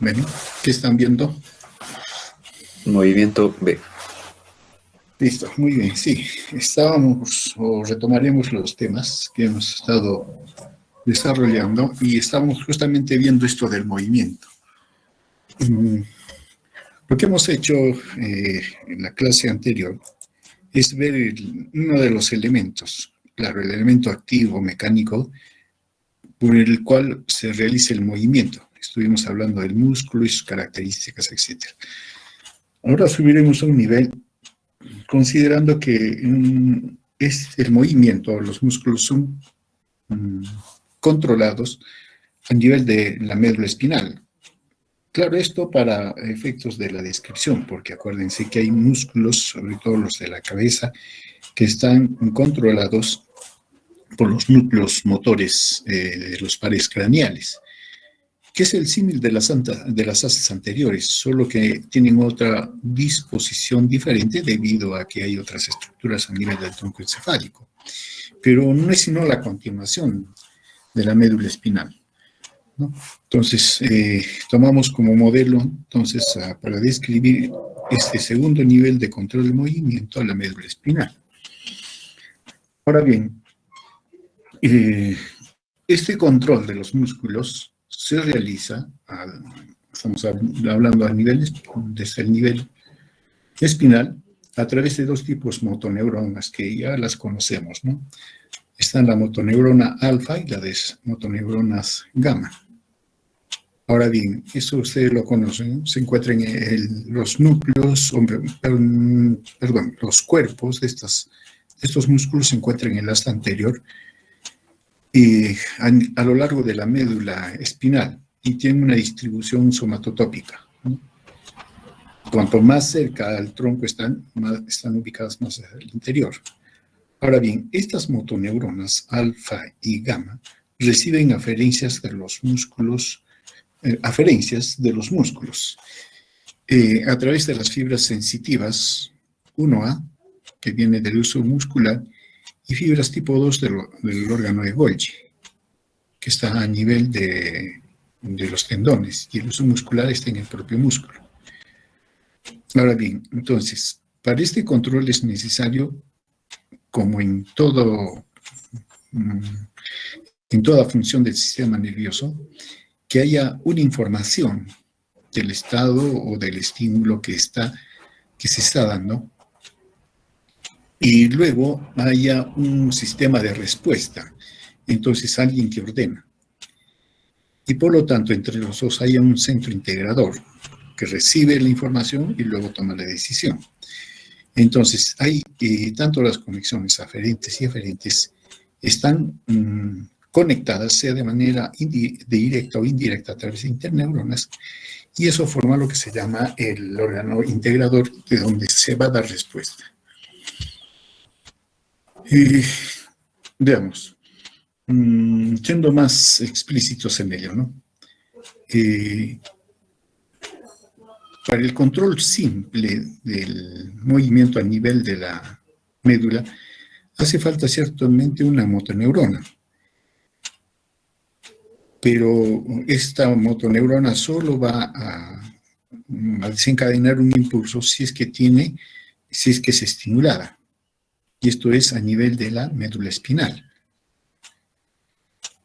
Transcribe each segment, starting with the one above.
Bueno, ¿qué están viendo? Movimiento B. Listo, muy bien, sí. Estábamos, o retomaremos los temas que hemos estado desarrollando y estamos justamente viendo esto del movimiento. Lo que hemos hecho en la clase anterior es ver uno de los elementos, claro, el elemento activo mecánico por el cual se realiza el movimiento. Estuvimos hablando del músculo y sus características, etc. Ahora subiremos a un nivel considerando que es el movimiento, los músculos son controlados a nivel de la médula espinal. Claro, esto para efectos de la descripción, porque acuérdense que hay músculos, sobre todo los de la cabeza, que están controlados por los núcleos motores de los pares craneales, que es el símil de las asas anteriores, solo que tienen otra disposición diferente debido a que hay otras estructuras a nivel del tronco encefálico. Pero no es sino la continuación de la médula espinal, ¿no? Entonces, tomamos como modelo, entonces, para describir este segundo nivel de control del movimiento a la médula espinal. Ahora bien, este control de los músculos se realiza, estamos hablando desde el nivel espinal, a través de dos tipos de motoneuronas que ya las conocemos, ¿no? Están la motoneurona alfa y las motoneuronas gamma. Ahora bien, eso ustedes lo conocen, se encuentran en los núcleos, perdón, los cuerpos de estos músculos se encuentran en el asta anterior y a lo largo de la médula espinal y tienen una distribución somatotópica, ¿no? Cuanto más cerca al tronco están ubicadas más hacia el interior. Ahora bien, estas motoneuronas alfa y gamma reciben aferencias de los músculos a través de las fibras sensitivas 1A, que viene del uso muscular, y fibras tipo 2 del órgano de Golgi, que está a nivel de los tendones, y el uso muscular está en el propio músculo. Ahora bien, entonces, para este control es necesario, como en toda función del sistema nervioso, que haya una información del estado o del estímulo que se está dando, y luego haya un sistema de respuesta, entonces alguien que ordena. Y por lo tanto, entre los dos haya un centro integrador que recibe la información y luego toma la decisión. Entonces, hay tanto las conexiones aferentes y aferentes están conectadas, sea de manera directa o indirecta a través de interneuronas, y eso forma lo que se llama el órgano integrador, de donde se va a dar respuesta. Veamos, siendo más explícitos en ello, ¿no? Para el control simple del movimiento a nivel de la médula, hace falta ciertamente una motoneurona. Pero esta motoneurona solo va a desencadenar un impulso si es que es estimulada. Y esto es a nivel de la médula espinal.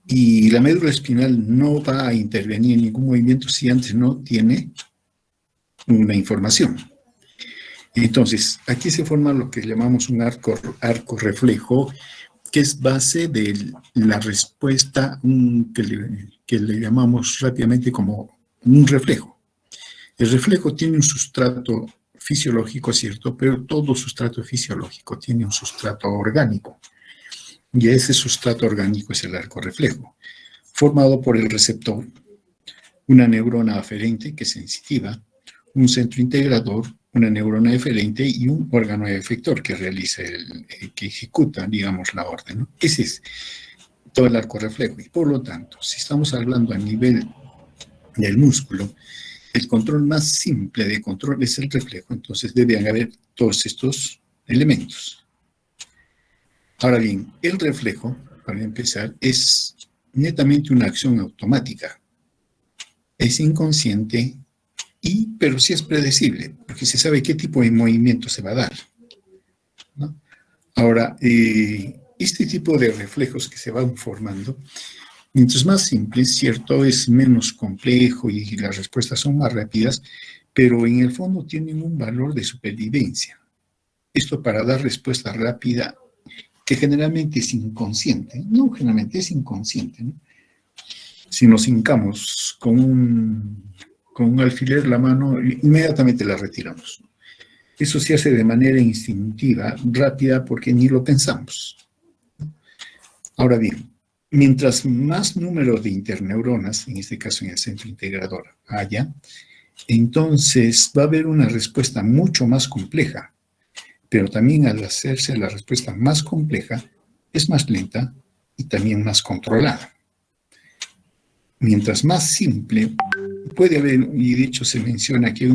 Y la médula espinal no va a intervenir en ningún movimiento si antes no tiene una información. Entonces, aquí se forma lo que llamamos un arco reflejo, que es base de la respuesta que le llamamos rápidamente como un reflejo. El reflejo tiene un sustrato fisiológico, ¿cierto? Pero todo sustrato fisiológico tiene un sustrato orgánico. Y ese sustrato orgánico es el arco reflejo, formado por el receptor, una neurona aferente que es sensitiva, un centro integrador, una neurona eferente y un órgano efector que realiza que ejecuta, digamos, la orden, ¿no? Ese es todo el arco reflejo. Y por lo tanto, si estamos hablando a nivel del músculo, el control más simple de control es el reflejo, entonces deben haber todos estos elementos. Ahora bien, el reflejo, para empezar, es netamente una acción automática. es inconsciente, pero sí es predecible, porque se sabe qué tipo de movimiento se va a dar, ¿no? Ahora, este tipo de reflejos que se van formando, mientras más simple, cierto, es menos complejo y las respuestas son más rápidas, pero en el fondo tienen un valor de supervivencia. Esto para dar respuesta rápida, que generalmente es inconsciente, no generalmente es inconsciente, ¿no? Si nos hincamos con un alfiler la mano, inmediatamente la retiramos. Eso se hace de manera instintiva, rápida, porque ni lo pensamos. Ahora bien, mientras más número de interneuronas, en este caso en el centro integrador, haya, entonces va a haber una respuesta mucho más compleja, pero también al hacerse la respuesta más compleja, es más lenta y también más controlada. Mientras más simple, puede haber, y de hecho se menciona que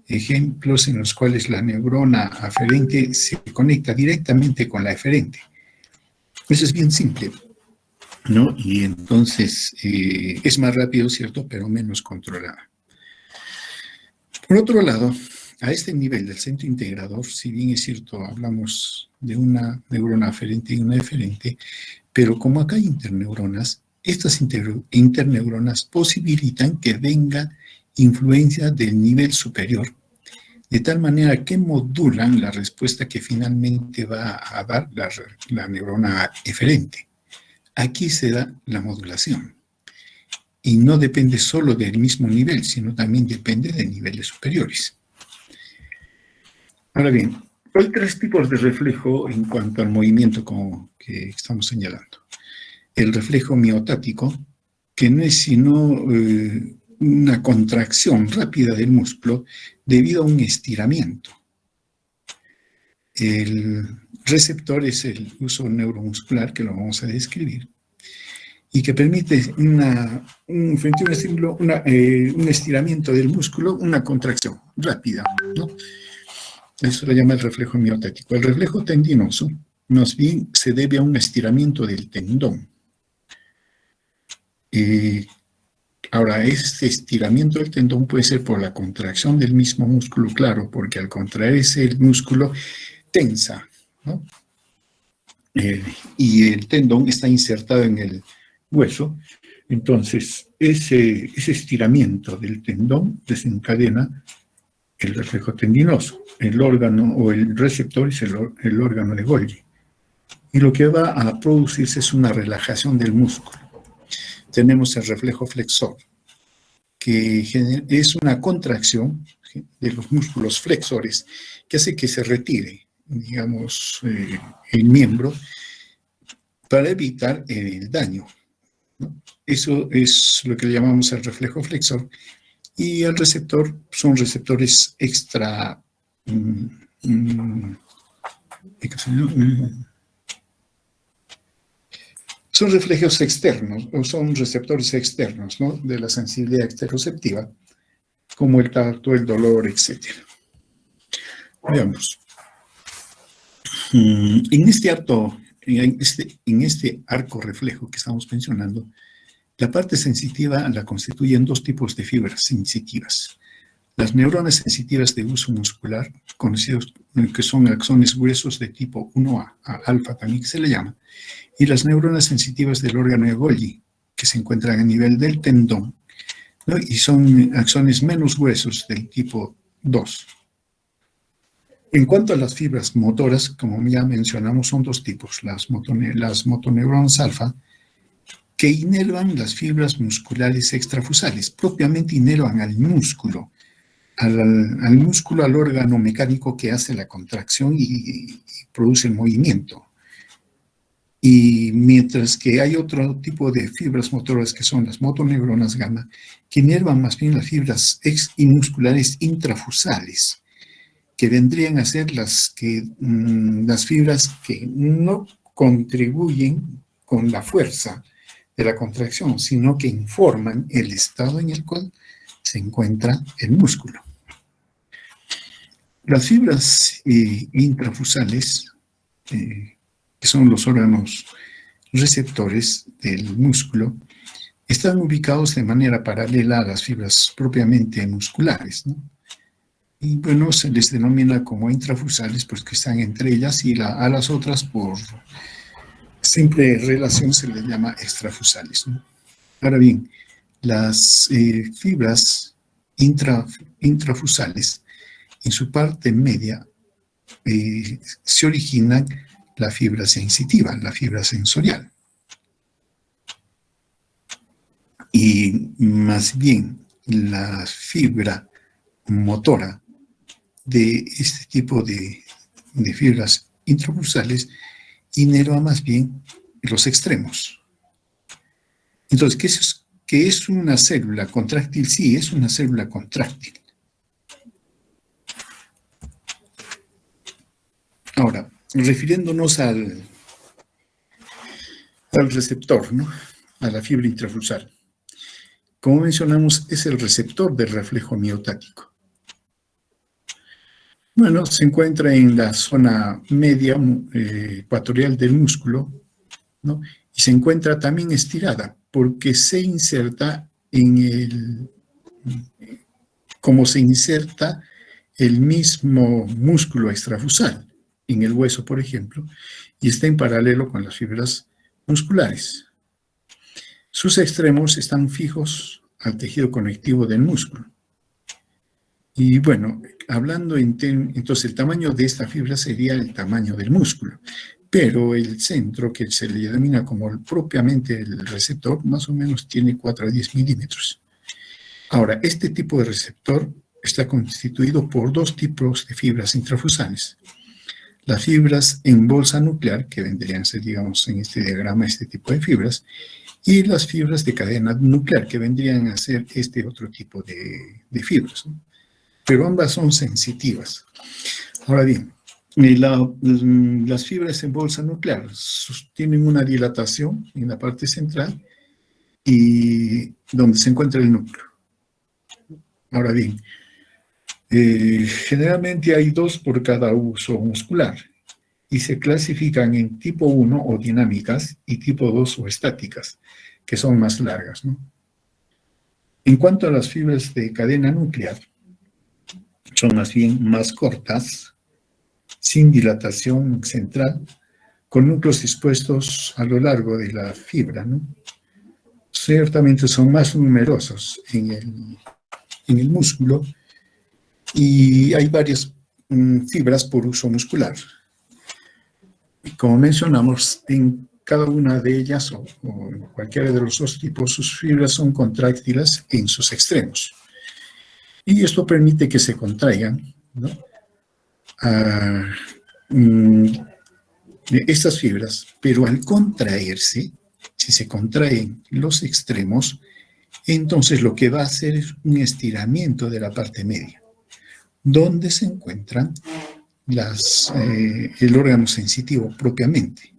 ejemplos en los cuales la neurona aferente se conecta directamente con la eferente. Eso es bien simple, ¿no? Y entonces es más rápido, ¿cierto?, pero menos controlada. Por otro lado, a este nivel del centro integrador, si bien es cierto, hablamos de una neurona aferente y una eferente, pero como acá hay interneuronas, estas interneuronas posibilitan que venga influencia del nivel superior, de tal manera que modulan la respuesta que finalmente va a dar la neurona eferente. Aquí se da la modulación. Y no depende solo del mismo nivel, sino también depende de niveles superiores. Ahora bien, hay tres tipos de reflejo en cuanto al movimiento que estamos señalando. El reflejo miotático, que no es sino una contracción rápida del músculo debido a un estiramiento. El receptor es el uso neuromuscular, que lo vamos a describir, y que permite frente a un estímulo, un estiramiento del músculo, una contracción rápida, ¿no? Eso lo llama el reflejo miotático. El reflejo tendinoso, más bien, se debe a un estiramiento del tendón. Ahora, este estiramiento del tendón puede ser por la contracción del mismo músculo, claro, porque al contraerse el músculo tensa, ¿no? Y el tendón está insertado en el hueso. Entonces, ese estiramiento del tendón desencadena el reflejo tendinoso. El órgano o el receptor es el órgano de Golgi. Y lo que va a producirse es una relajación del músculo. Tenemos el reflejo flexor, que es una contracción de los músculos flexores que hace que se retire, digamos, el miembro para evitar el daño, ¿no? Eso es lo que llamamos el reflejo flexor. Y el receptor son receptores son reflejos externos, o son receptores externos, ¿no?, de la sensibilidad exteroceptiva, como el tacto, el dolor, etc. Veamos. En este arco reflejo que estamos mencionando, la parte sensitiva la constituyen dos tipos de fibras sensitivas. Las neuronas sensitivas de uso muscular, conocidos que son axones gruesos de tipo 1A, alfa también que se le llama, y las neuronas sensitivas del órgano de Golgi, que se encuentran a nivel del tendón, ¿no?, y son axones menos gruesos del tipo 2. En cuanto a las fibras motoras, como ya mencionamos, son dos tipos: las motoneuronas alfa, que inervan las fibras musculares extrafusales, propiamente inervan al músculo, al órgano mecánico que hace la contracción y produce el movimiento. Y mientras que hay otro tipo de fibras motoras que son las motoneuronas gamma, que inervan más bien las fibras musculares intrafusales, que vendrían a ser las fibras que no contribuyen con la fuerza de la contracción, sino que informan el estado en el cual se encuentra el músculo. Las fibras intrafusales, que son los órganos receptores del músculo, están ubicados de manera paralela a las fibras propiamente musculares, ¿no? Y bueno, se les denomina como intrafusales, pues que están entre ellas, y a las otras, por simple relación, se les llama extrafusales, ¿no? Ahora bien, las fibras intrafusales, en su parte media, se origina la fibra sensitiva, la fibra sensorial. Y más bien, la fibra motora de este tipo de fibras intrafusales inerva más bien los extremos. Entonces, ¿qué es una célula contráctil? Sí, es una célula contráctil. Ahora, refiriéndonos al receptor, ¿no? A la fibra intrafusal. Como mencionamos, es el receptor del reflejo miotático. Bueno, se encuentra en la zona media ecuatorial del músculo, ¿no? Y se encuentra también estirada porque se inserta como se inserta el mismo músculo extrafusal en el hueso, por ejemplo, y está en paralelo con las fibras musculares. Sus extremos están fijos al tejido conectivo del músculo. Y bueno, hablando entonces el tamaño de esta fibra sería el tamaño del músculo, pero el centro, que se le denomina como propiamente el receptor, más o menos tiene 4 a 10 milímetros. Ahora, este tipo de receptor está constituido por dos tipos de fibras intrafusales. Las fibras en bolsa nuclear, que vendrían a ser, digamos, en este diagrama, este tipo de fibras, y las fibras de cadena nuclear, que vendrían a ser este otro tipo de fibras, ¿no? Pero ambas son sensitivas. Ahora bien, las fibras en bolsa nuclear tienen una dilatación en la parte central y donde se encuentra el núcleo. Ahora bien, generalmente hay 2 por cada uso muscular y se clasifican en tipo 1 o dinámicas y tipo 2 o estáticas, que son más largas, ¿no? En cuanto a las fibras de cadena nuclear, son más bien más cortas, sin dilatación central, con núcleos dispuestos a lo largo de la fibra, ¿no? Ciertamente son más numerosos en el músculo y hay varias fibras por uso muscular. Y como mencionamos, en cada una de ellas o en cualquiera de los dos tipos, sus fibras son contráctiles en sus extremos. Y esto permite que se contraigan, ¿no? Estas fibras, pero al contraerse, si se contraen los extremos, entonces lo que va a hacer es un estiramiento de la parte media, donde se encuentran el órgano sensitivo propiamente.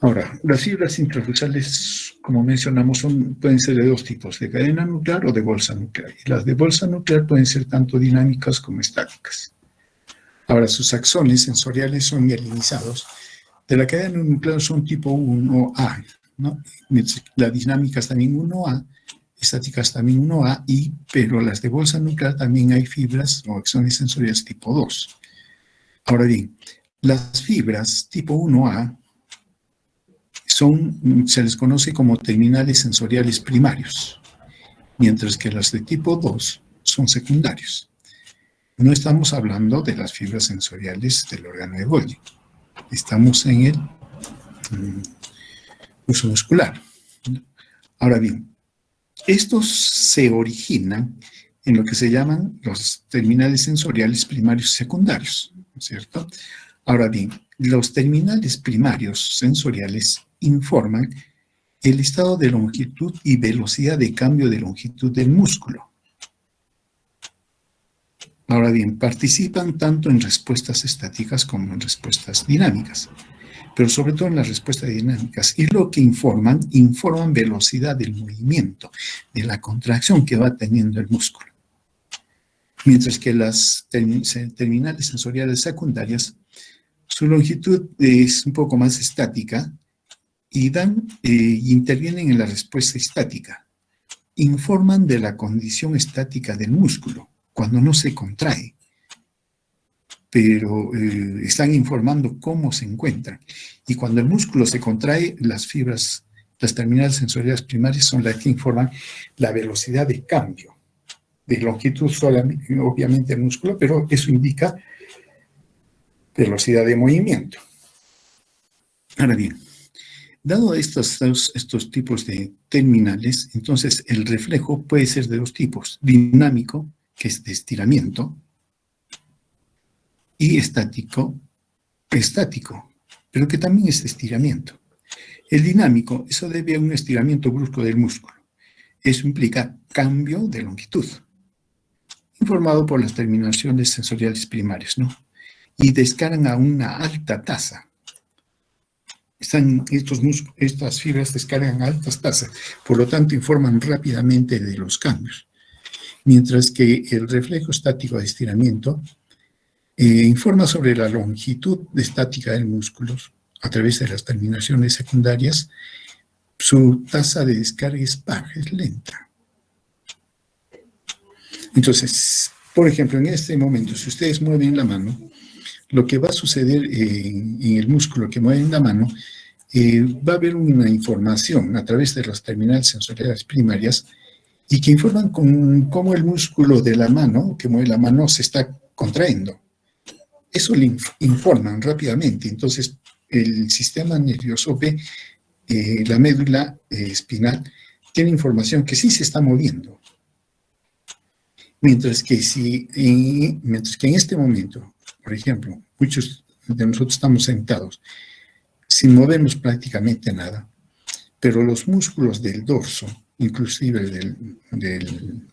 Ahora, las fibras intrafusales, como mencionamos, pueden ser de 2 tipos, de cadena nuclear o de bolsa nuclear. Y las de bolsa nuclear pueden ser tanto dinámicas como estáticas. Ahora, sus axones sensoriales son mielinizados. De la cadena nuclear son tipo 1A, ¿no? Las dinámicas también 1A, estáticas también 1A, pero las de bolsa nuclear también hay fibras o axones sensoriales tipo 2. Ahora bien, las fibras tipo 1A se les conoce como terminales sensoriales primarios, mientras que las de tipo 2 son secundarios. No estamos hablando de las fibras sensoriales del órgano de Golgi. Estamos en el uso muscular. Ahora bien, estos se originan en lo que se llaman los terminales sensoriales primarios y secundarios, ¿cierto? Ahora bien, los terminales primarios sensoriales informan el estado de longitud y velocidad de cambio de longitud del músculo. Ahora bien, participan tanto en respuestas estáticas como en respuestas dinámicas, pero sobre todo en las respuestas dinámicas. Y lo que informan velocidad del movimiento, de la contracción que va teniendo el músculo. Mientras que las terminales sensoriales secundarias, su longitud es un poco más estática y intervienen en la respuesta estática. Informan de la condición estática del músculo cuando no se contrae, pero están informando cómo se encuentran. Y cuando el músculo se contrae, las fibras, las terminales sensoriales primarias son las que informan la velocidad de cambio, de longitud solamente, obviamente el músculo, pero eso indica velocidad de movimiento. Ahora bien, dado estos tipos de terminales, entonces el reflejo puede ser de dos tipos: dinámico, que es de estiramiento, y estático, pero que también es de estiramiento. El dinámico, eso debe a un estiramiento brusco del músculo. Eso implica cambio de longitud, informado por las terminaciones sensoriales primarias, ¿no? Y descargan a una alta tasa. Estas fibras descargan a altas tasas, por lo tanto informan rápidamente de los cambios. Mientras que el reflejo estático de estiramiento informa sobre la longitud estática del músculo a través de las terminaciones secundarias. Su tasa de descarga es baja, es lenta. Entonces, por ejemplo, en este momento, si ustedes mueven la mano, lo que va a suceder en el músculo que mueven la mano, va a haber una información a través de las terminales sensoriales primarias y que informan cómo el músculo de la mano, que mueve la mano, se está contrayendo. Eso le informan rápidamente. Entonces, el sistema nervioso ve, la médula espinal tiene información que sí se está moviendo. Mientras que en este momento, por ejemplo, muchos de nosotros estamos sentados sin movernos prácticamente nada, pero los músculos del dorso, inclusive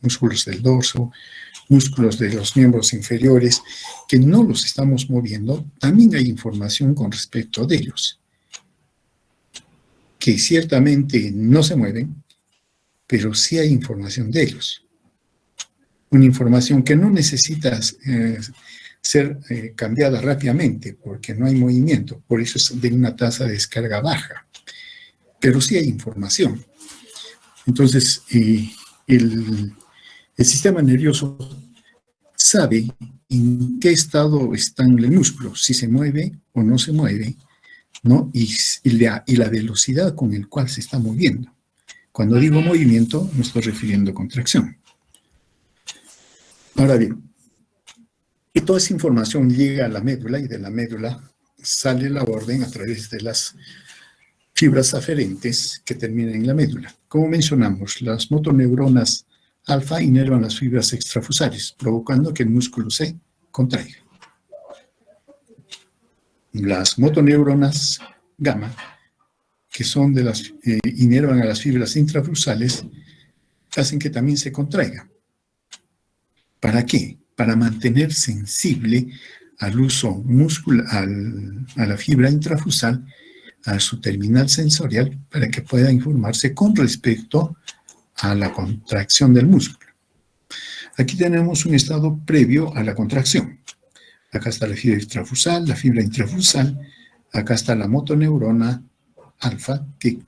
músculos del dorso, músculos de los miembros inferiores, que no los estamos moviendo, también hay información con respecto de ellos, que ciertamente no se mueven, pero sí hay información de ellos. Una información que no necesita ser cambiada rápidamente, porque no hay movimiento, por eso es de una tasa de descarga baja, pero sí hay información. Entonces, el sistema nervioso sabe en qué estado está el músculo, si se mueve o no se mueve, ¿no? Y la velocidad con la cual se está moviendo. Cuando digo movimiento, me estoy refiriendo a contracción. Ahora bien, y toda esa información llega a la médula y de la médula sale la orden a través de las fibras aferentes que terminan en la médula. Como mencionamos, las motoneuronas alfa inervan las fibras extrafusarias, provocando que el músculo se contraiga. Las motoneuronas gamma, que son inervan a las fibras intrafusales, hacen que también se contraiga. ¿Para qué? Para mantener sensible al uso muscular, a la fibra intrafusal, a su terminal sensorial, para que pueda informarse con respecto a la contracción del músculo. Aquí tenemos un estado previo a la contracción. Acá está la fibra intrafusal, acá está la motoneurona alfa, que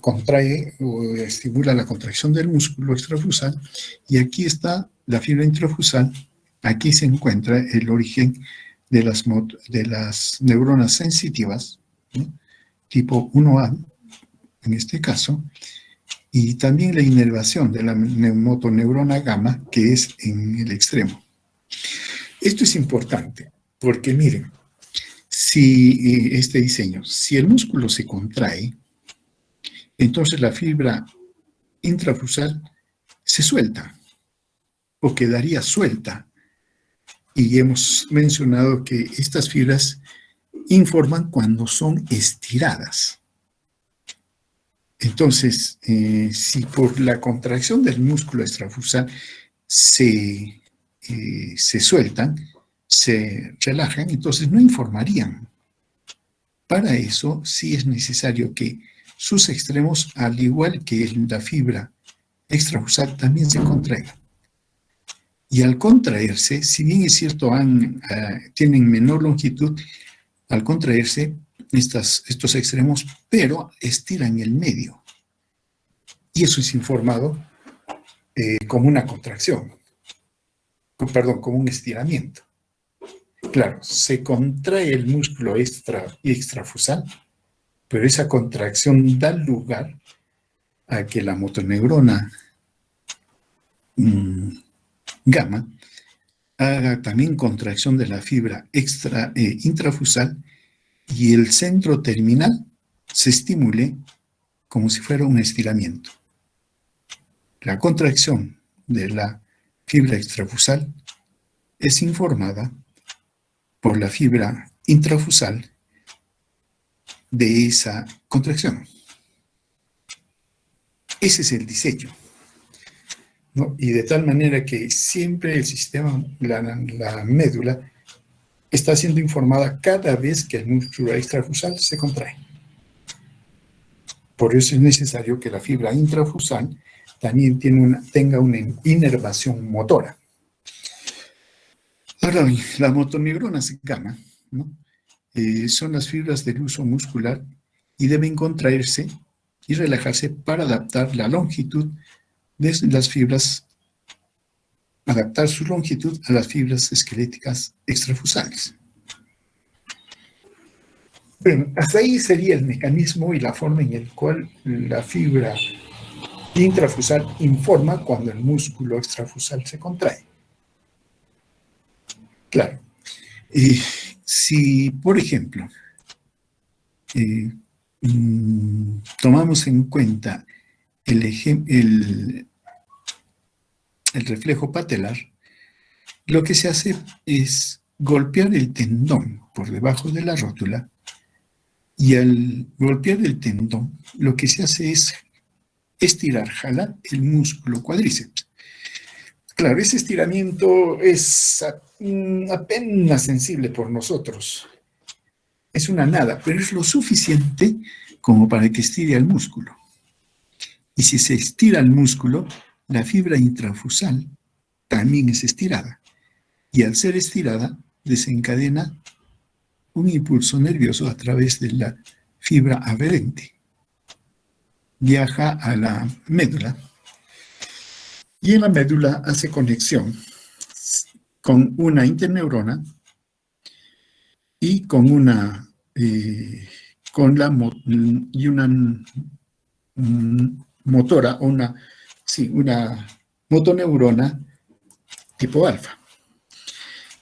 contrae o estimula la contracción del músculo extrafusal, y aquí está la fibra intrafusal. Aquí se encuentra el origen de las neuronas sensitivas, ¿no? Tipo 1A, en este caso, y también la inervación de la motoneurona gamma, que es en el extremo. Esto es importante, porque miren, si el músculo se contrae, entonces la fibra intrafusal se suelta, o quedaría suelta. Y hemos mencionado que estas fibras informan cuando son estiradas. Entonces, si por la contracción del músculo extrafusal se sueltan, se relajan, entonces no informarían. Para eso sí es necesario que sus extremos, al igual que la fibra extrafusal, también se contraigan. Y al contraerse, si bien es cierto tienen menor longitud, al contraerse estos extremos, pero estiran el medio. Y eso es informado como una contracción, perdón, como un estiramiento. Claro, se contrae el músculo extrafusal, pero esa contracción da lugar a que la motoneurona gamma haga también contracción de la fibra intrafusal y el centro terminal se estimule como si fuera un estiramiento. La contracción de la fibra extrafusal es informada por la fibra intrafusal de esa contracción. Ese es el diseño, ¿no? Y de tal manera que siempre el sistema, la médula, está siendo informada cada vez que el músculo extrafusal se contrae. Por eso es necesario que la fibra intrafusal también tenga una inervación motora. Ahora, las motoneuronas gamma, ¿no? Son las fibras del uso muscular y deben contraerse y relajarse para adaptar la longitud de las fibras, adaptar su longitud a las fibras esqueléticas extrafusales. Bueno, hasta ahí sería el mecanismo y la forma en el cual la fibra intrafusal informa cuando el músculo extrafusal se contrae. Claro. Si, por ejemplo, tomamos en cuenta el reflejo patelar, lo que se hace es golpear el tendón por debajo de la rótula y al golpear el tendón, lo que se hace es estirar, jalar el músculo cuádriceps. Claro, ese estiramiento es apenas sensible por nosotros. Es una nada, pero es lo suficiente como para que estire el músculo. Y si se estira el músculo, la fibra intrafusal también es estirada. Y al ser estirada, desencadena un impulso nervioso a través de la fibra aferente. Viaja a la médula y en la médula hace conexión con una interneurona y con una motora, una motoneurona tipo alfa.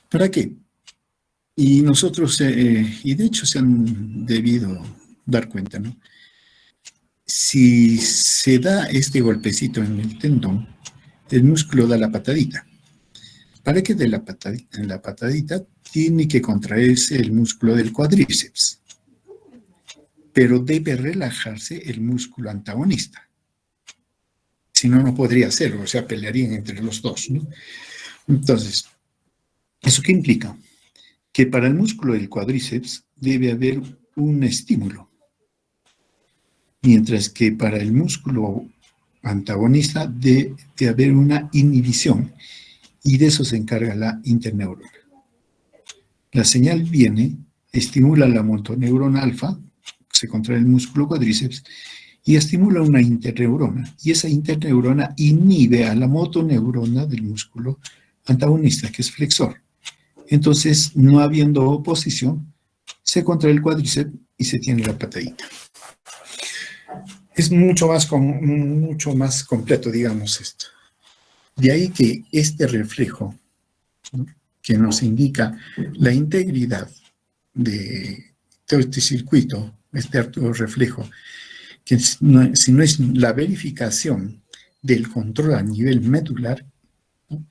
¿Para qué? Y nosotros, y de hecho se han debido dar cuenta, ¿no? Si se da este golpecito en el tendón, el músculo da la patadita. Para que dé la patadita, tiene que contraerse el músculo del cuádriceps, pero debe relajarse el músculo antagonista. Si no, no podría hacerlo, o sea, pelearían entre los dos, ¿no? Entonces, ¿eso qué implica? Que para el músculo del cuádriceps debe haber un estímulo, mientras que para el músculo antagonista debe haber una inhibición, y de eso se encarga la interneurona. La señal viene, estimula la motoneurona alfa, se contrae el músculo cuádriceps, y estimula una interneurona, y esa interneurona inhibe a la motoneurona del músculo antagonista, que es flexor. Entonces, no habiendo oposición, se contrae el cuádriceps y se tiene la patadita. Es mucho más completo, digamos, esto. De ahí que este reflejo, ¿no?, que nos indica la integridad de todo este circuito, este reflejo, que si no es la verificación del control a nivel medular, ¿no?,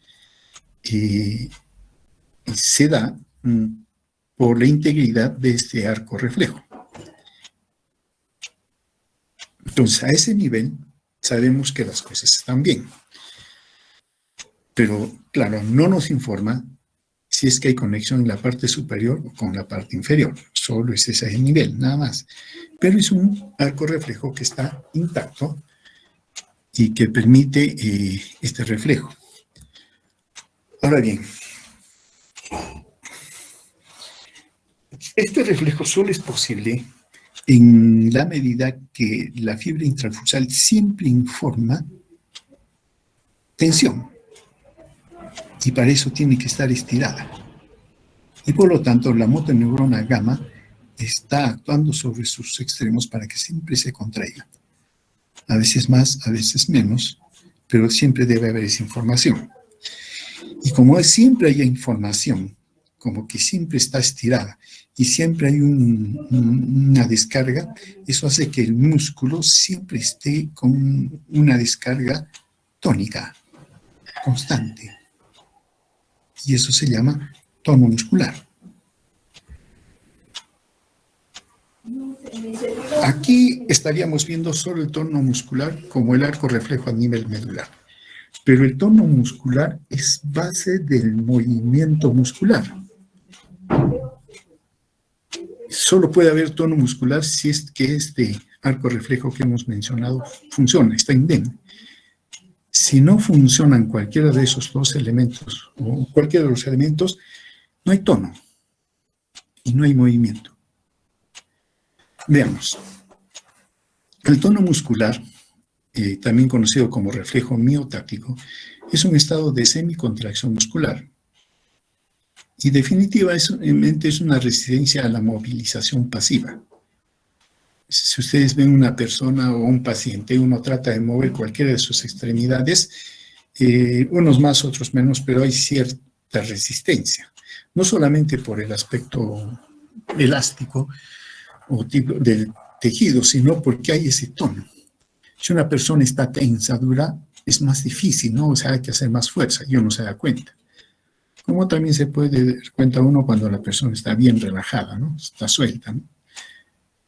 se da por la integridad de este arco reflejo. Entonces, a ese nivel sabemos que las cosas están bien. Pero, claro, no nos informa si es que hay conexión en la parte superior o con la parte inferior. Solo es ese nivel, nada más. Pero es un arco reflejo que está intacto y que permite este reflejo. Ahora bien, Este reflejo solo es posible en la medida que la fibra intrafusal siempre informa tensión, y para eso tiene que estar estirada. Y por lo tanto, la motoneurona gamma está actuando sobre sus extremos para que siempre se contraigan. A veces más, a veces menos, pero siempre debe haber esa información. Y como siempre hay información, como que siempre está estirada y siempre hay una descarga, eso hace que el músculo siempre esté con una descarga tónica, constante. Y eso se llama tono muscular. Aquí estaríamos viendo solo el tono muscular como el arco reflejo a nivel medular. Pero el tono muscular es base del movimiento muscular. Solo puede haber tono muscular si es que este arco reflejo que hemos mencionado funciona, está indemne. Si no funcionan cualquiera de esos dos elementos, o cualquiera de los elementos, no hay tono y no hay movimiento. Veamos. El tono muscular, también conocido como reflejo miotático, es un estado de semicontracción muscular. Y definitivamente es una resistencia a la movilización pasiva. Si ustedes ven una persona o un paciente, uno trata de mover cualquiera de sus extremidades, unos más, otros menos, pero hay cierta resistencia. No solamente por el aspecto elástico o tipo del tejido, sino porque hay ese tono. Si una persona está tensa, dura, es más difícil, ¿no? O sea, hay que hacer más fuerza y uno se da cuenta. Como también se puede dar cuenta uno cuando la persona está bien relajada, ¿no? Está suelta, ¿no?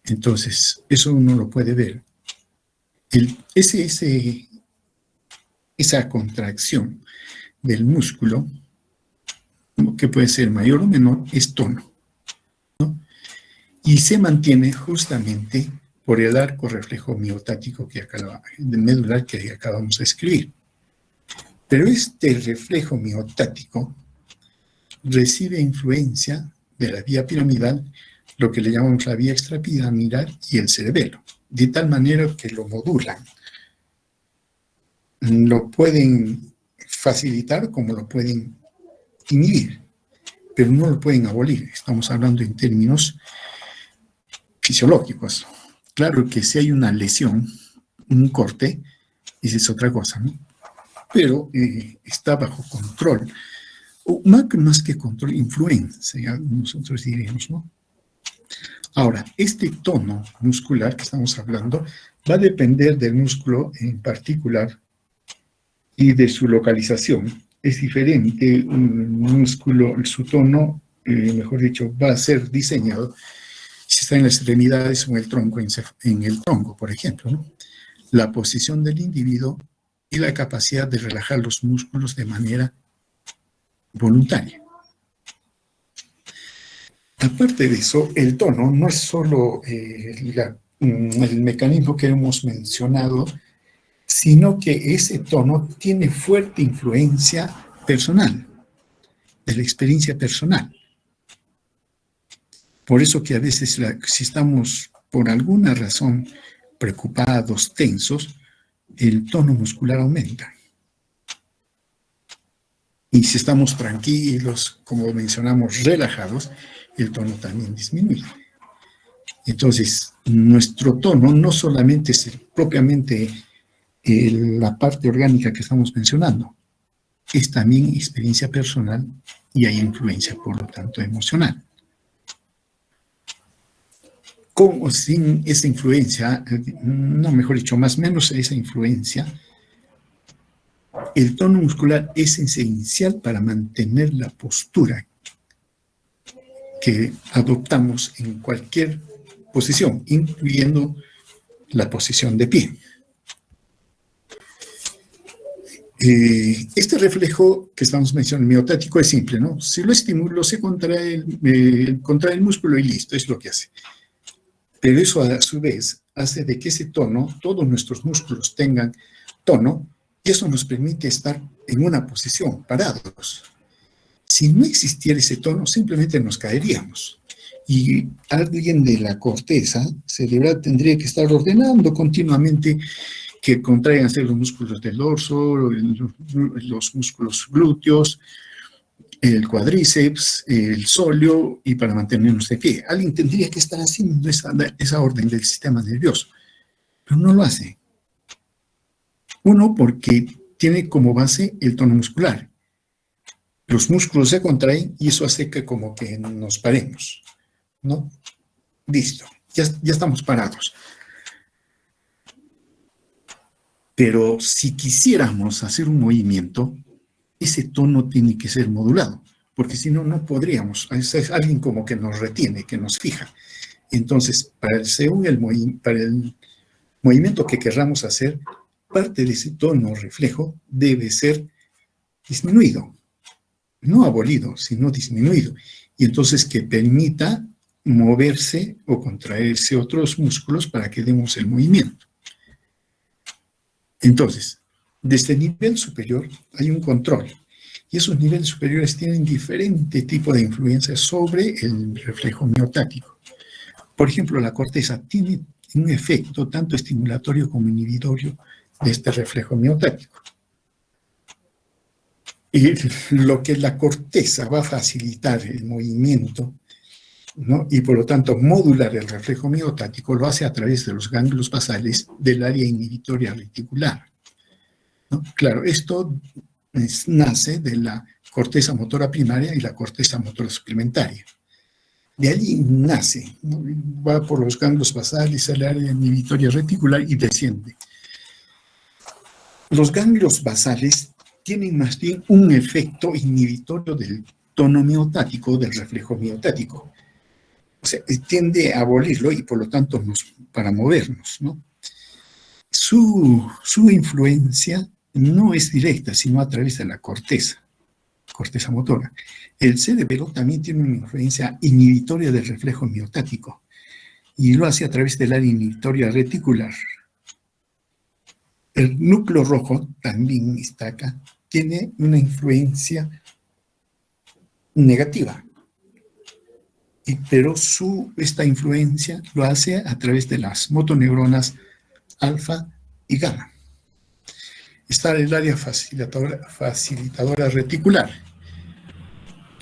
Entonces, eso uno lo puede ver. Esa contracción del músculo, que puede ser mayor o menor, es tono, ¿no? Y se mantiene justamente por el arco reflejo miotático medular que acabamos de escribir. Pero este reflejo miotático recibe influencia de la vía piramidal, lo que le llamamos la vía extrapiramidal y el cerebelo, de tal manera que lo modulan. Lo pueden facilitar como lo pueden inhibir, pero no lo pueden abolir. Estamos hablando en términos fisiológicos. Claro que si hay una lesión, un corte, esa es otra cosa, ¿no? Pero está bajo control. O más que control, influencia, nosotros diríamos, ¿no? Ahora, este tono muscular que estamos hablando va a depender del músculo en particular y de su localización. Es diferente un músculo, su tono, mejor dicho, va a ser diseñado si está en las extremidades o en el tronco, en el tronco, por ejemplo, ¿no? La posición del individuo y la capacidad de relajar los músculos de manera voluntaria. Aparte de eso, el tono no es solo el mecanismo que hemos mencionado, sino que ese tono tiene fuerte influencia personal, de la experiencia personal. Por eso que a veces, si estamos por alguna razón preocupados, tensos, el tono muscular aumenta. Y si estamos tranquilos, como mencionamos, relajados, el tono también disminuye. Entonces, nuestro tono no solamente es propiamente la parte orgánica que estamos mencionando, es también experiencia personal y hay influencia, por lo tanto, emocional. Con o sin esa influencia, no, mejor dicho, más o menos esa influencia, el tono muscular es esencial para mantener la postura que adoptamos en cualquier posición, incluyendo la posición de pie. Este reflejo que estamos mencionando, miotático, es simple, ¿no? Si lo estimulo, se contrae el músculo y listo, es lo que hace. Pero eso a su vez hace de que ese tono, todos nuestros músculos tengan tono, y eso nos permite estar en una posición, parados. Si no existiera ese tono, simplemente nos caeríamos. Y alguien de la corteza tendría que estar ordenando continuamente que contraiganse los músculos del dorso, los músculos glúteos, el cuádriceps, el sóleo, y para mantenernos de pie. Alguien tendría que estar haciendo esa orden del sistema nervioso, pero no lo hace. Uno, porque tiene como base el tono muscular. Los músculos se contraen y eso hace que como que nos paremos, ¿no? Listo, ya estamos parados. Pero si quisiéramos hacer un movimiento, ese tono tiene que ser modulado, porque si no, no podríamos. Es alguien como que nos retiene, que nos fija. Entonces, según para el movimiento que querramos hacer, parte de ese tono reflejo debe ser disminuido. No abolido, sino disminuido. Y entonces que permita moverse o contraerse otros músculos para que demos el movimiento. Entonces, desde el nivel superior hay un control. Y esos niveles superiores tienen diferente tipo de influencia sobre el reflejo miotático. Por ejemplo, la corteza tiene un efecto tanto estimulatorio como inhibitorio de este reflejo miotático. Y lo que la corteza va a facilitar el movimiento, ¿no? Y por lo tanto modular el reflejo miotático, lo hace a través de los ganglios basales del área inhibitoria reticular, ¿no? Claro, esto nace de la corteza motora primaria y la corteza motora suplementaria. De allí nace, ¿no? Va por los ganglios basales al área inhibitoria reticular y desciende. Los ganglios basales tienen más bien un efecto inhibitorio del tono miotático, del reflejo miotático. O sea, tiende a abolirlo y por lo tanto para movernos, ¿no? Su influencia no es directa, sino a través de la corteza motora. El cerebelo también tiene una influencia inhibitoria del reflejo miotático y lo hace a través del área inhibitoria reticular. El núcleo rojo también está acá, tiene una influencia negativa, pero esta influencia lo hace a través de las motoneuronas alfa y gamma. Está el área facilitadora reticular,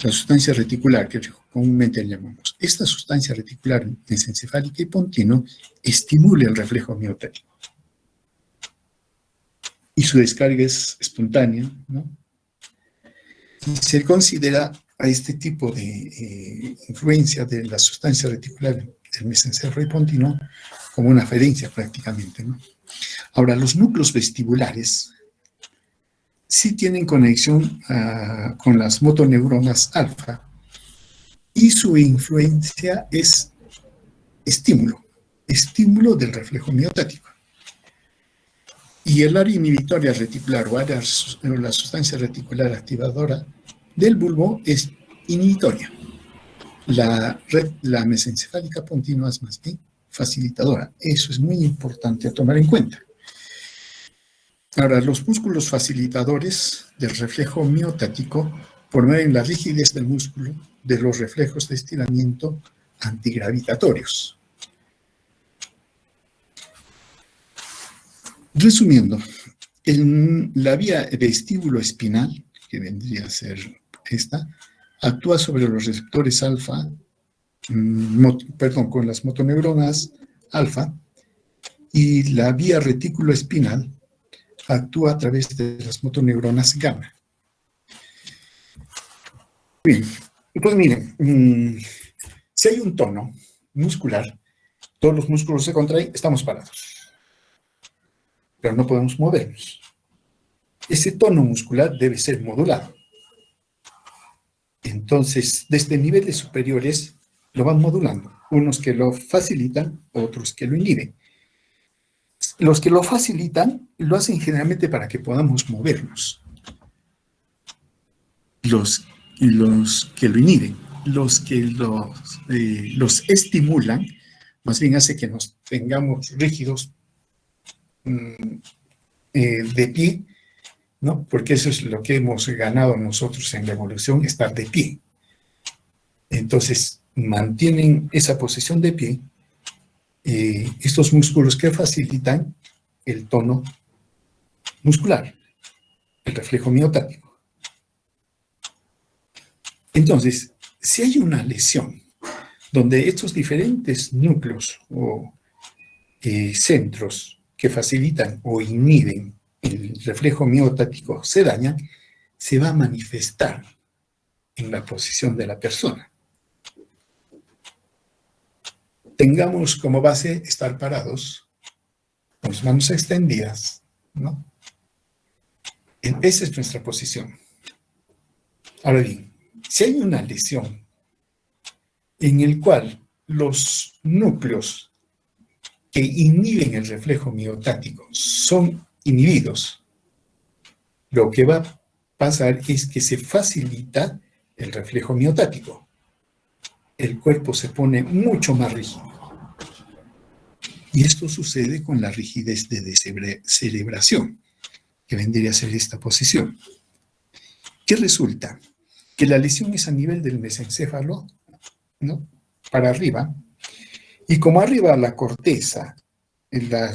la sustancia reticular que comúnmente llamamos. Esta sustancia reticular mesencefálica y pontino estimula el reflejo miotático. Y su descarga es espontánea, ¿no? Y se considera a este tipo de influencia de la sustancia reticular del mesencéfalo y pontino como una aferencia prácticamente, ¿no? Ahora, los núcleos vestibulares sí tienen conexión con las motoneuronas alfa y su influencia es estímulo del reflejo miotático. Y el área inhibitoria reticular o la sustancia reticular activadora del bulbo es inhibitoria. La mesencefálica continua es más bien facilitadora. Eso es muy importante a tomar en cuenta. Ahora, los músculos facilitadores del reflejo miotático promueven la rigidez del músculo de los reflejos de estiramiento antigravitatorios. Resumiendo, la vía vestíbulo-espinal, que vendría a ser esta, actúa sobre los receptores alfa, con las motoneuronas alfa, y la vía retículo-espinal actúa a través de las motoneuronas gamma. Bien, pues miren, si hay un tono muscular, todos los músculos se contraen, estamos parados, pero no podemos movernos. Ese tono muscular debe ser modulado. Entonces, desde niveles superiores lo van modulando, unos que lo facilitan, otros que lo inhiben. Los que lo facilitan lo hacen generalmente para que podamos movernos. Los que lo inhiben, los que los estimulan, más bien hace que nos tengamos rígidos de pie, ¿no? Porque eso es lo que hemos ganado nosotros en la evolución, estar de pie. Entonces, mantienen esa posición de pie, estos músculos que facilitan el tono muscular, el reflejo miotático. Entonces, si hay una lesión donde estos diferentes núcleos o centros que facilitan o inhiben el reflejo miotático se dañan, se va a manifestar en la posición de la persona. Tengamos como base estar parados, con las manos extendidas, ¿no? Esa es nuestra posición. Ahora bien, si hay una lesión en el cual los núcleos que inhiben el reflejo miotático son inhibidos, lo que va a pasar es que se facilita el reflejo miotático. El cuerpo se pone mucho más rígido. Y esto sucede con la rigidez de descerebración, que vendría a ser esta posición. ¿Qué resulta? Que la lesión es a nivel del mesencéfalo, ¿no? Para arriba, y como arriba la corteza,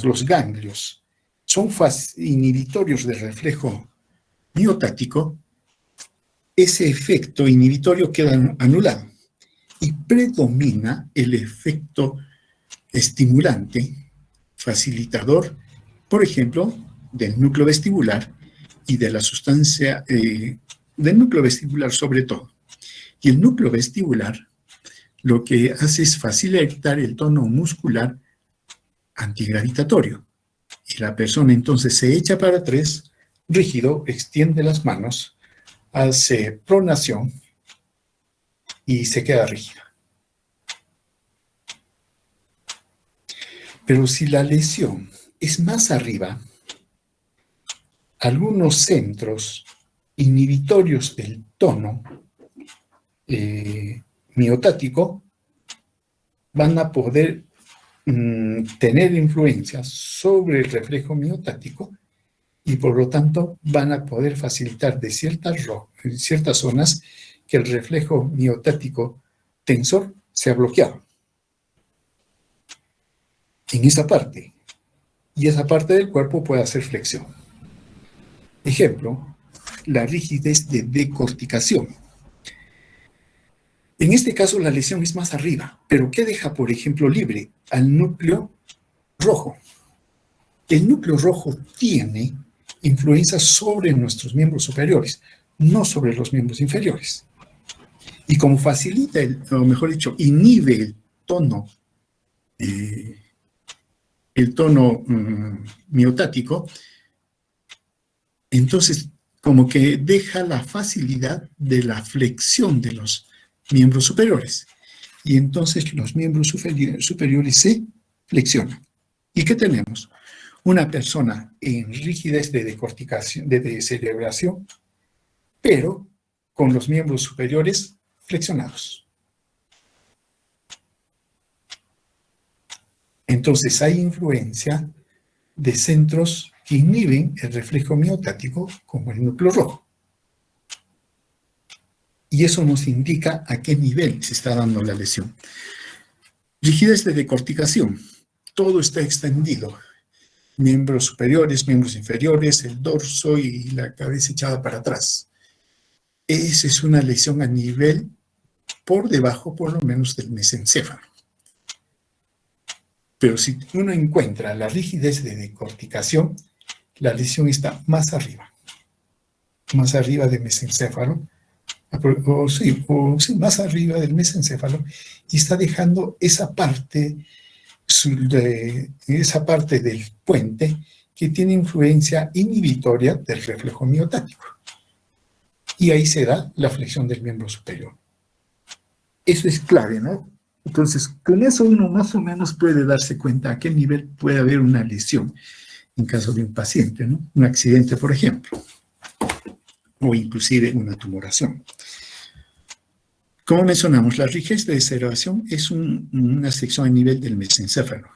los ganglios, son inhibitorios del reflejo miotático, ese efecto inhibitorio queda anulado y predomina el efecto estimulante, facilitador, por ejemplo, del núcleo vestibular y de la sustancia, del núcleo vestibular sobre todo. Y el núcleo vestibular lo que hace es facilitar el tono muscular antigravitatorio. Y la persona entonces se echa para atrás, rígido, extiende las manos, hace pronación y se queda rígida. Pero si la lesión es más arriba, algunos centros inhibitorios del tono miotático van a poder tener influencia sobre el reflejo miotático y por lo tanto van a poder facilitar de ciertas zonas que el reflejo miotático tensor sea bloqueado. En esa parte. Y esa parte del cuerpo puede hacer flexión. Ejemplo, la rigidez de decorticación. En este caso la lesión es más arriba, pero ¿qué deja, por ejemplo, libre? Al núcleo rojo. El núcleo rojo tiene influencia sobre nuestros miembros superiores, no sobre los miembros inferiores. Y como facilita, o mejor dicho, inhibe el tono miotático, entonces como que deja la facilidad de la flexión de los miembros superiores. Y entonces los miembros superiores se flexionan. ¿Y qué tenemos? Una persona en rigidez de decorticación, de descerebración, pero con los miembros superiores flexionados. Entonces hay influencia de centros que inhiben el reflejo miotático, como el núcleo rojo. Y eso nos indica a qué nivel se está dando la lesión. Rigidez de decorticación. Todo está extendido. Miembros superiores, miembros inferiores, el dorso y la cabeza echada para atrás. Esa es una lesión a nivel por debajo, por lo menos, del mesencéfalo. Pero si uno encuentra la rigidez de decorticación, la lesión está más arriba del mesencéfalo, más arriba del mesencéfalo, y está dejando esa parte del puente que tiene influencia inhibitoria del reflejo miotático. Y ahí se da la flexión del miembro superior. Eso es clave, ¿no? Entonces, con eso uno más o menos puede darse cuenta a qué nivel puede haber una lesión en caso de un paciente, ¿no? Un accidente, por ejemplo, o inclusive una tumoración. Como mencionamos, la rigidez de descerebración es una sección a nivel del mesencéfalo.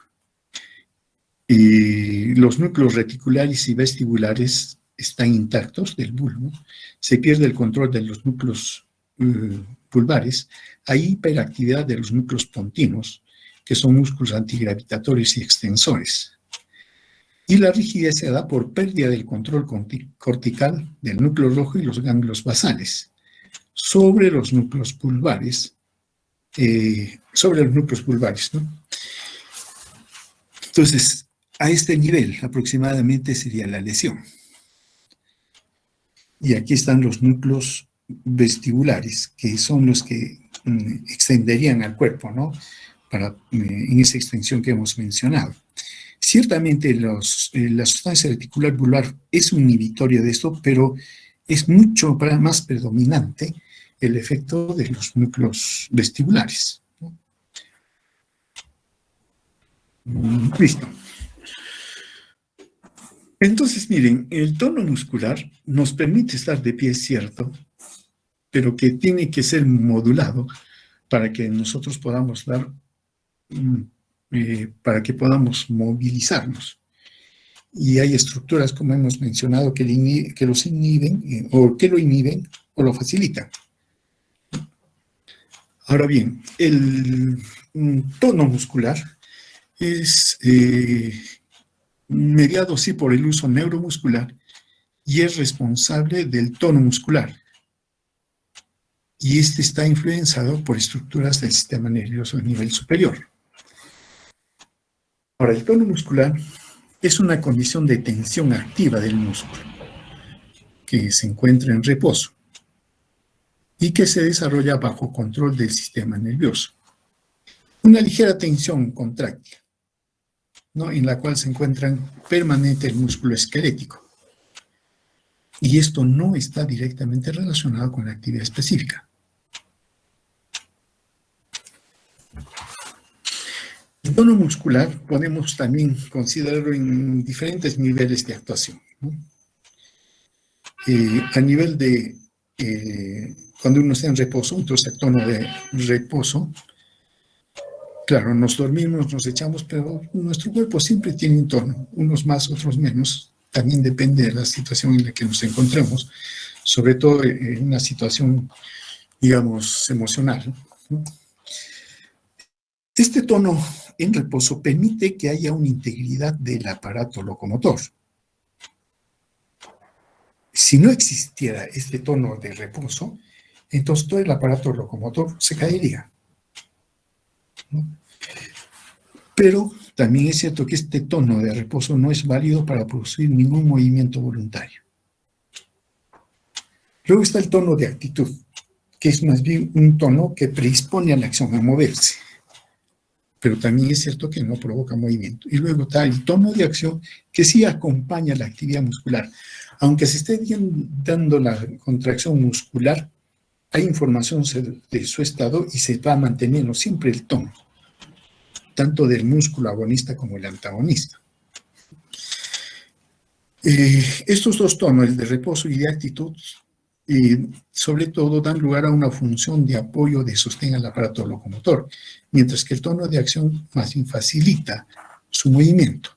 Los núcleos reticulares y vestibulares están intactos del bulbo. Se pierde el control de los núcleos pulvares, hay hiperactividad de los núcleos pontinos, que son músculos antigravitatorios y extensores. Y la rigidez se da por pérdida del control cortical del núcleo rojo y los ganglios basales sobre los núcleos pulvares, ¿no? Entonces, a este nivel aproximadamente sería la lesión. Y aquí están los núcleos vestibulares, que son los que extenderían al cuerpo, ¿no? En esa extensión que hemos mencionado. Ciertamente la sustancia reticular bulbar es un inhibitorio de esto, pero es mucho más predominante el efecto de los núcleos vestibulares, ¿no? Listo. Entonces, miren, el tono muscular nos permite estar de pie, cierto, pero que tiene que ser modulado para que nosotros podamos para que podamos movilizarnos. Y hay estructuras, como hemos mencionado, que los inhiben, o que lo inhiben, o lo facilitan. Ahora bien, el tono muscular es mediado, sí, por el uso neuromuscular y es responsable del tono muscular. Y este está influenciado por estructuras del sistema nervioso a nivel superior. Ahora, el tono muscular es una condición de tensión activa del músculo que se encuentra en reposo y que se desarrolla bajo control del sistema nervioso. Una ligera tensión contráctil, ¿no?, en la cual se encuentra permanente el músculo esquelético. Y esto no está directamente relacionado con la actividad específica. El tono muscular podemos también considerarlo en diferentes niveles de actuación, ¿no? A nivel de cuando uno está en reposo, entonces el tono de reposo, claro, nos dormimos, nos echamos, pero nuestro cuerpo siempre tiene un tono, unos más, otros menos, también depende de la situación en la que nos encontremos, sobre todo en una situación, digamos, emocional, ¿no? Este tono en reposo permite que haya una integridad del aparato locomotor. Si no existiera este tono de reposo, entonces todo el aparato locomotor se caería, ¿no? Pero también es cierto que este tono de reposo no es válido para producir ningún movimiento voluntario. Luego está el tono de actitud, que es más bien un tono que predispone a la acción, a moverse. Pero también es cierto que no provoca movimiento. Y luego está el tono de acción, que sí acompaña la actividad muscular. Aunque se esté dando la contracción muscular, hay información de su estado y se va manteniendo siempre el tono, tanto del músculo agonista como el antagonista. Estos dos tonos, el de reposo y de actitud, sobre todo dan lugar a una función de apoyo de sostén al aparato locomotor, mientras que el tono de acción más bien facilita su movimiento.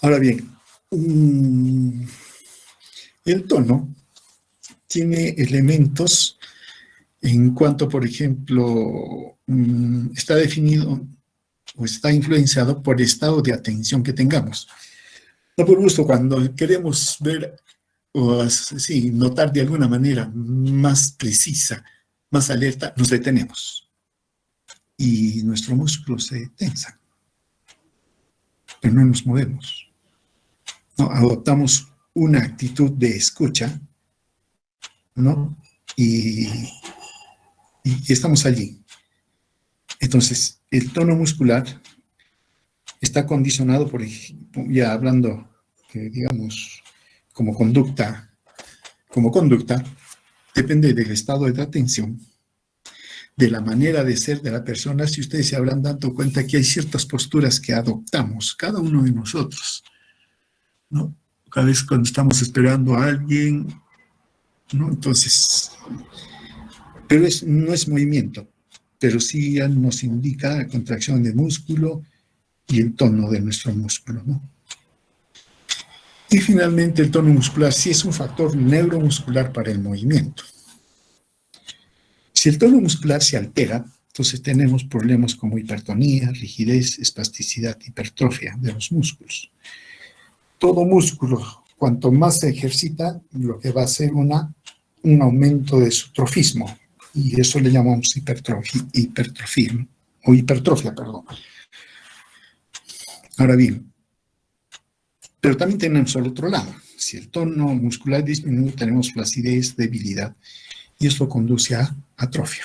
Ahora bien, el tono tiene elementos en cuanto, por ejemplo, está definido o está influenciado por el estado de atención que tengamos. No por gusto, cuando queremos ver o sí, notar de alguna manera más precisa, más alerta, nos detenemos y nuestros músculos se tensan, pero no nos movemos. No, adoptamos una actitud de escucha, ¿no? Y estamos allí. Entonces, el tono muscular está condicionado, por ejemplo, ya hablando, digamos, como conducta, depende del estado de atención, de la manera de ser de la persona. Si ustedes se habrán dado cuenta que hay ciertas posturas que adoptamos, cada uno de nosotros, ¿no? Cada vez cuando estamos esperando a alguien, ¿no? Entonces, pero no es movimiento, pero sí ya nos indica contracción de músculo y el tono de nuestro músculo, ¿no? Y finalmente el tono muscular sí es un factor neuromuscular para el movimiento. Si el tono muscular se altera, entonces tenemos problemas como hipertonía, rigidez, espasticidad, hipertrofia de los músculos. Todo músculo, cuanto más se ejercita, lo que va a hacer un aumento de su trofismo, y eso le llamamos hipertrofia. Ahora bien, pero también tenemos al otro lado. Si el tono muscular disminuye, tenemos flacidez, debilidad, y esto conduce a atrofia.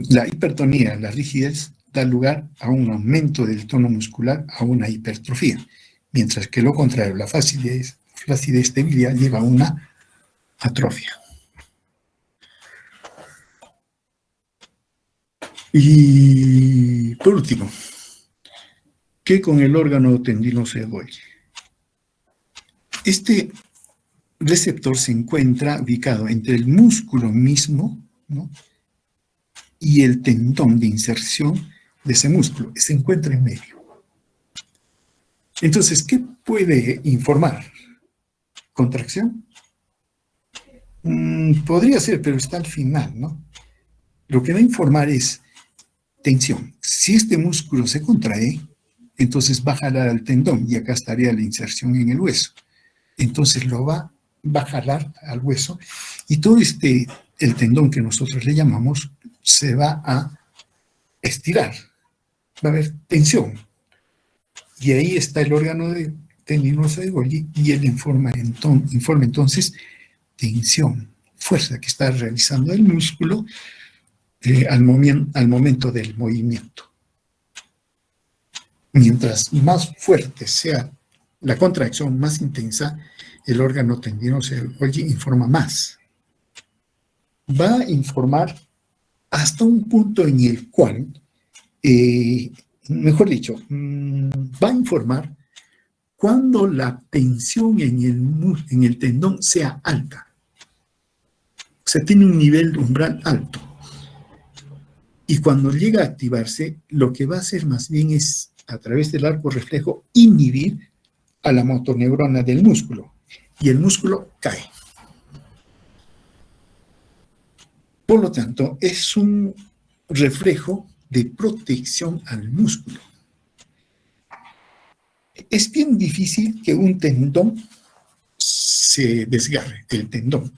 La hipertonía, la rigidez, da lugar a un aumento del tono muscular, a una hipertrofia, mientras que lo contrario, la flacidez, debilidad, lleva a una atrofia. Y por último, ¿qué con el órgano tendinoso-ergóide? Este receptor se encuentra ubicado entre el músculo mismo, ¿no?, y el tendón de inserción de ese músculo. Se encuentra en medio. Entonces, ¿qué puede informar? ¿Contracción? Podría ser, pero está al final, ¿no? Lo que va a informar es tensión. Si este músculo se contrae, entonces va a jalar al tendón y acá estaría la inserción en el hueso. Entonces lo va a jalar al hueso y todo el tendón que nosotros le llamamos, se va a estirar. Va a haber tensión. Y ahí está el órgano tendinoso de Golgi y él informa entonces tensión, fuerza que está realizando el músculo al momento del movimiento. Mientras más fuerte sea la contracción, más intensa, el órgano tendinoso de Golgi informa más. Va a informar hasta un punto en el cual, mejor dicho, va a informar cuando la tensión en el tendón sea alta. O sea, tiene un nivel umbral alto. Y cuando llega a activarse, lo que va a hacer más bien es, a través del arco reflejo, inhibir a la motoneurona del músculo. Y el músculo cae. Por lo tanto, es un reflejo de protección al músculo. Es bien difícil que un tendón se desgarre, el tendón.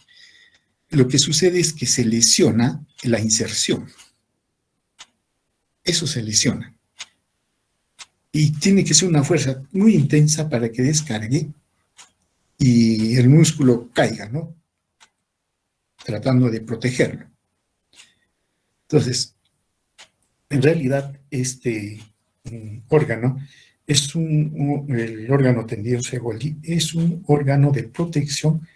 Lo que sucede es que se lesiona la inserción. Eso se lesiona. Y tiene que ser una fuerza muy intensa para que descargue y el músculo caiga, ¿no? Tratando de protegerlo. Entonces, en realidad, este órgano es el órgano tendinoso Golgi es un órgano de protección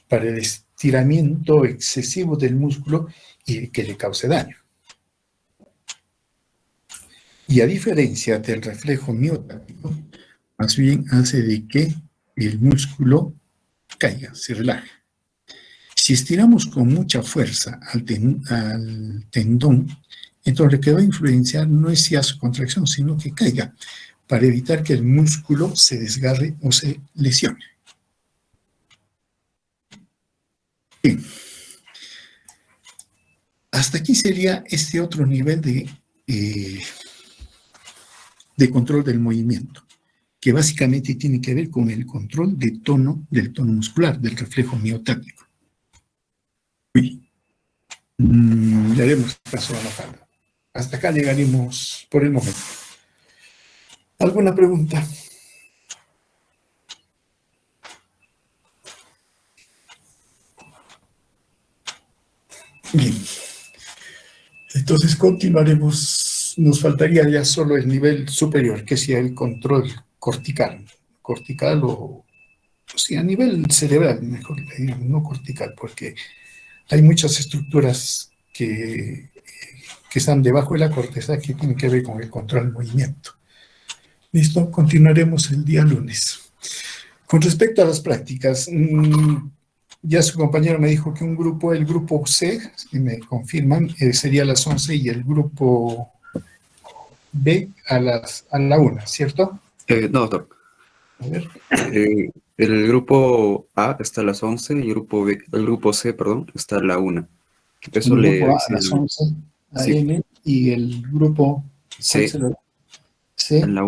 para el estiramiento excesivo del músculo y que le cause daño. Y a diferencia del reflejo miotáctico, más bien hace de que el músculo caiga, se relaje. Si estiramos con mucha fuerza al tendón, entonces lo que va a influenciar no es si hace contracción, sino que caiga, para evitar que el músculo se desgarre o se lesione. Bien. Hasta aquí sería este otro nivel de control del movimiento, que básicamente tiene que ver con el control del tono muscular, del reflejo miotáctico. Le haremos caso a la tabla. Hasta acá llegaremos por el momento. ¿Alguna pregunta? Bien. Entonces continuaremos. Nos faltaría ya solo el nivel superior, que sea el control cortical. Cortical o sí, a nivel cerebral, mejor digamos, no cortical, porque hay muchas estructuras que están debajo de la corteza que tienen que ver con el control del movimiento. Listo, continuaremos el día lunes. Con respecto a las prácticas, ya su compañero me dijo que el grupo C, si me confirman, sería a las 11 y el grupo B a la 1, ¿cierto? No, doctor. A ver. El grupo A está a las 11 y el grupo C, perdón, está a la 1. Eso El le grupo A a dice las 11 sí, a.m. y el grupo C C a la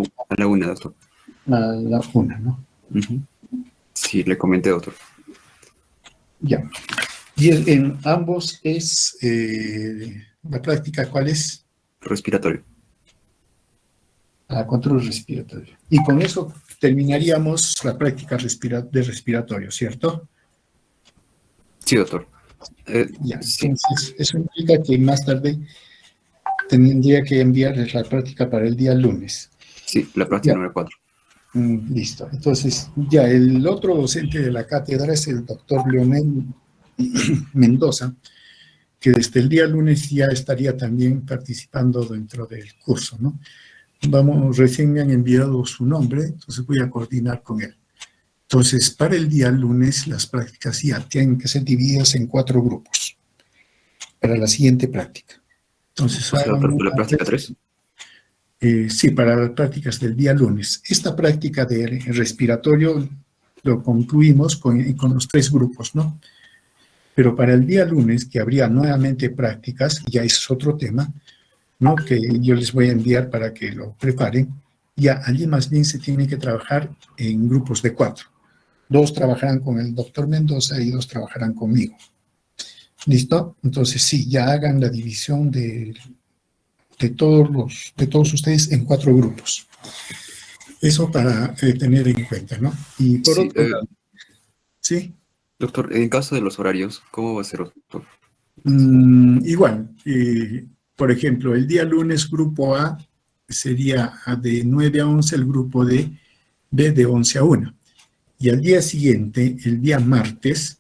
1, doctor. a la 1, ¿no? Sí, le comenté, doctor. Ya. Y en ambos es la práctica, ¿cuál es? Respiratorio. Control respiratorio. Y con eso terminaríamos la práctica de respiratorio, ¿cierto? Sí, doctor. Ya, Sí, entonces eso implica que más tarde tendría que enviarles la práctica para el día lunes. sí, la práctica Ya, número 4. listo. Entonces, ya el otro docente de la cátedra es el doctor Leonel Mendoza, que desde el día lunes ya estaría también participando dentro del curso, ¿no? Recién me han enviado su nombre, entonces voy a coordinar con él. Entonces, para el día lunes, las prácticas ya tienen que ser divididas en 4 grupos para la siguiente práctica. Entonces, O sea, doctor, hagan la práctica 3. sí, para las prácticas del día lunes. Esta práctica de respiratorio lo concluimos con los 3 grupos, ¿no? Pero para el día lunes, que habría nuevamente prácticas, ya es otro tema, ¿no? Que yo les voy a enviar para que lo preparen. Ya allí más bien se tiene que trabajar en grupos de 4. 2 trabajarán con el doctor Mendoza y 2 trabajarán conmigo. ¿Listo? Entonces sí, ya hagan la división de todos ustedes en 4 grupos. Eso para tener en cuenta, ¿no? Y por Sí, otro lado, ¿sí? doctor, en caso de los horarios, ¿cómo va a ser, doctor? Igual, por ejemplo, el día lunes grupo A sería de 9 a 11, el grupo B de 11 a 1. Y al día siguiente, el día martes,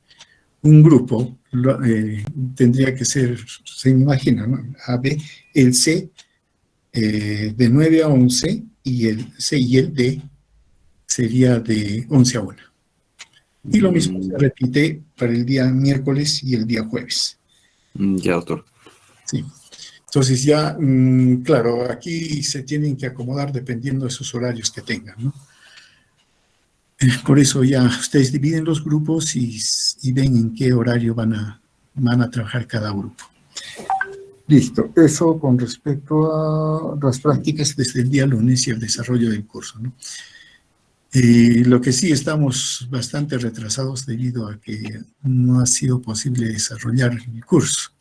un grupo tendría que ser, se imagina, ¿no? A, B, el C de 9 a 11 y el C y el D sería de 11 a 1. Y lo mismo se repite para el día miércoles y el día jueves. Ya, doctor. Sí. Entonces ya, claro, aquí se tienen que acomodar dependiendo de sus horarios que tengan, ¿no? Por eso ya ustedes dividen los grupos y ven en qué horario van a trabajar cada grupo. Listo, eso con respecto a las prácticas desde el día lunes y el desarrollo del curso, ¿no? Lo que sí estamos bastante retrasados debido a que no ha sido posible desarrollar el curso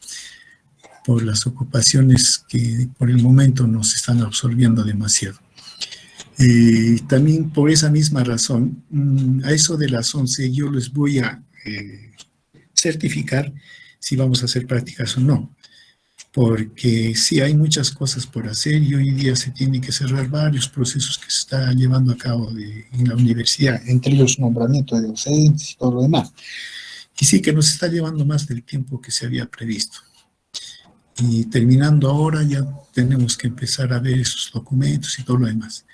por las ocupaciones que por el momento nos están absorbiendo demasiado. También por esa misma razón, a eso de las 11 yo les voy a certificar si vamos a hacer prácticas o no, porque sí hay muchas cosas por hacer y hoy día se tienen que cerrar varios procesos que se están llevando a cabo en la universidad, entre los nombramientos de docentes y todo lo demás. Y sí que nos está llevando más del tiempo que se había previsto. Y terminando ahora ya tenemos que empezar a ver esos documentos y todo lo demás.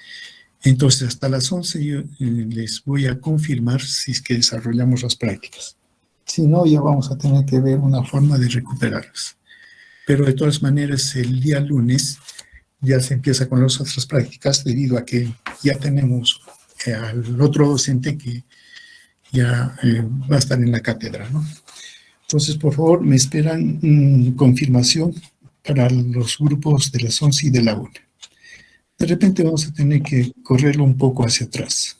Entonces, hasta las 11 yo les voy a confirmar si es que desarrollamos las prácticas. Si no, ya vamos a tener que ver una forma de recuperarlas. Pero de todas maneras, el día lunes ya se empieza con las otras prácticas debido a que ya tenemos al otro docente que ya va a estar en la cátedra, ¿no? Entonces, por favor, me esperan confirmación para los grupos de las 11 y de la 1. De repente vamos a tener que correrlo un poco hacia atrás.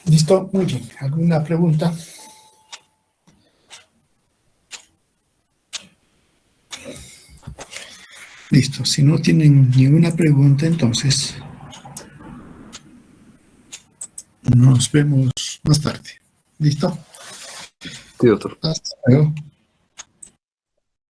¿Listo? Muy bien. ¿Alguna pregunta? Listo. Si no tienen ninguna pregunta, entonces nos vemos más tarde. ¿Listo? Sí, doctor. Hasta luego.